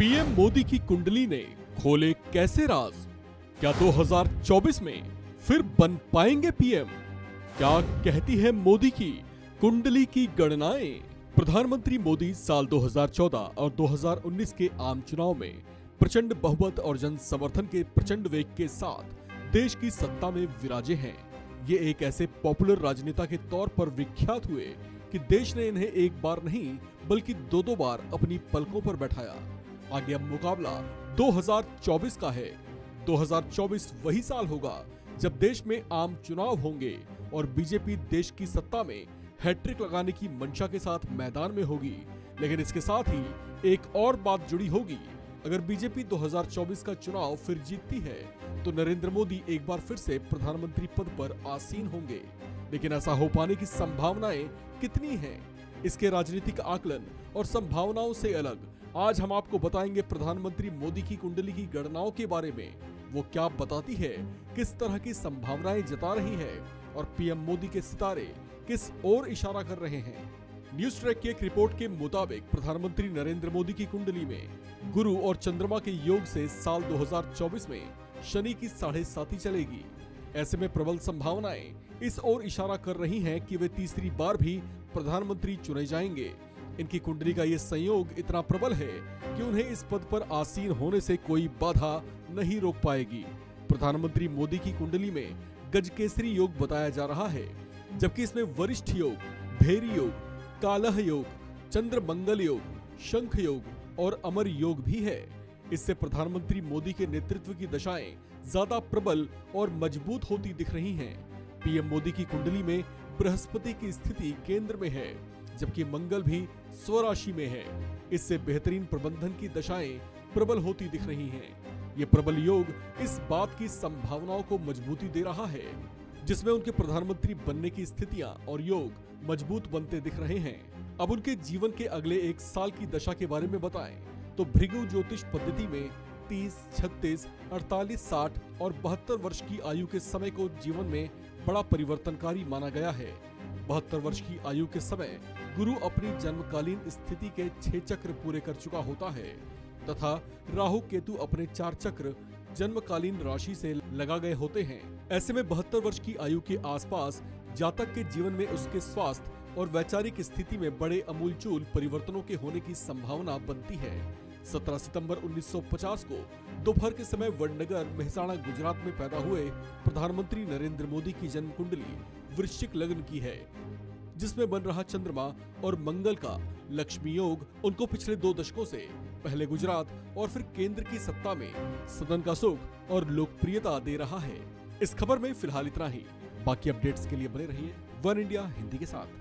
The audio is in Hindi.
पीएम मोदी की कुंडली ने खोले कैसे राज? क्या 2024 में फिर बन पाएंगे पीएम? क्या कहती है मोदी की कुंडली की गणनाएं? प्रधानमंत्री मोदी साल 2014 और 2019 के आम चुनाव में प्रचंड बहुमत और जन समर्थन के प्रचंड वेग के साथ देश की सत्ता में विराजे हैं। ये एक ऐसे पॉपुलर राजनेता के तौर पर विख्यात हुए कि देश ने इन्हें एक बार नहीं बल्कि दो बार अपनी पलकों पर बैठाया। आगे अब मुकाबला 2024 का है। 2024 वही साल होगा जब देश में आम चुनाव होंगे और बीजेपी देश की सत्ता में हैट्रिक लगाने की मंशा के साथ मैदान में होगी। लेकिन इसके साथ ही एक और बात जुड़ी होगी। अगर बीजेपी 2024 का चुनाव फिर जीतती है तो नरेंद्र मोदी एक बार फिर से प्रधानमंत्री पद पर आसीन होंगे। लेकिन ऐसा हो पाने की संभावनाएं कितनी हैं? इसके राजनीतिक आकलन और संभावनाओं से अलग आज हम आपको बताएंगे प्रधानमंत्री मोदी की कुंडली की गणनाओं के बारे में। वो क्या बताती है, किस तरह की संभावनाएं जता रही है और पीएम मोदी के सितारे किस ओर इशारा कर रहे हैं। न्यूज ट्रैक की एक रिपोर्ट के मुताबिक प्रधानमंत्री नरेंद्र मोदी की कुंडली में गुरु और चंद्रमा के योग से साल 2024 में शनि की 7.5 चलेगी। ऐसे में प्रबल संभावनाएं इस ओर इशारा कर रही हैं कि वे तीसरी बार भी प्रधानमंत्री चुने जाएंगे। इनकी कुंडली का ये संयोग इतना प्रबल है कि उन्हें इस पद पर आसीन होने से कोई बाधा नहीं रोक पाएगी। प्रधानमंत्री मोदी की कुंडली में गजकेसरी योग बताया जा रहा है, जबकि इसमें वरिष्ठ योग, भेरी योग, कालह योग, चंद्र मंगल योग, शंख योग और अमर योग भी है। इससे प्रधानमंत्री मोदी के नेतृत्व की दशाएं ज्यादा प्रबल और मजबूत होती दिख रही हैं। पीएम मोदी की कुंडली में बृहस्पति की स्थिति केंद्र में है, जबकि मंगल भी स्वराशि में है। इससे बेहतरीन प्रबंधन की दशाएं प्रबल होती दिख रही हैं। ये प्रबल योग इस बात की संभावनाओं को मजबूती दे रहा है जिसमें उनके प्रधानमंत्री बनने की स्थितियां और योग मजबूत बनते दिख रहे हैं। अब उनके जीवन के अगले एक साल की दशा के बारे में बताएं तो भृगु ज्योतिष पद्धति में 30, 36, 48, 60 और 72 वर्ष की आयु के समय को जीवन में बड़ा परिवर्तनकारी माना गया है। 72 वर्ष की आयु के समय गुरु अपनी जन्मकालीन स्थिति के 6 चक्र पूरे कर चुका होता है तथा राहु केतु अपने 4 चक्र जन्मकालीन राशि से लगा गए होते हैं। ऐसे में 72 वर्ष की आयु के आसपास जातक के जीवन में उसके स्वास्थ्य और वैचारिक स्थिति में बड़े अमूलचूल परिवर्तनों के होने की संभावना बनती है। 17 सितंबर 1950 को दोपहर के समय वडनगर, मेहसाणा, गुजरात में पैदा हुए प्रधानमंत्री नरेंद्र मोदी की जन्म कुंडली वृश्चिक लग्न की है, जिसमें बन रहा चंद्रमा और मंगल का लक्ष्मी योग उनको पिछले 2 दशकों से पहले गुजरात और फिर केंद्र की सत्ता में सदन का सुख और लोकप्रियता दे रहा है। इस खबर में फिलहाल इतना ही। बाकी अपडेट्स के लिए बने रहिए वन इंडिया हिंदी के साथ।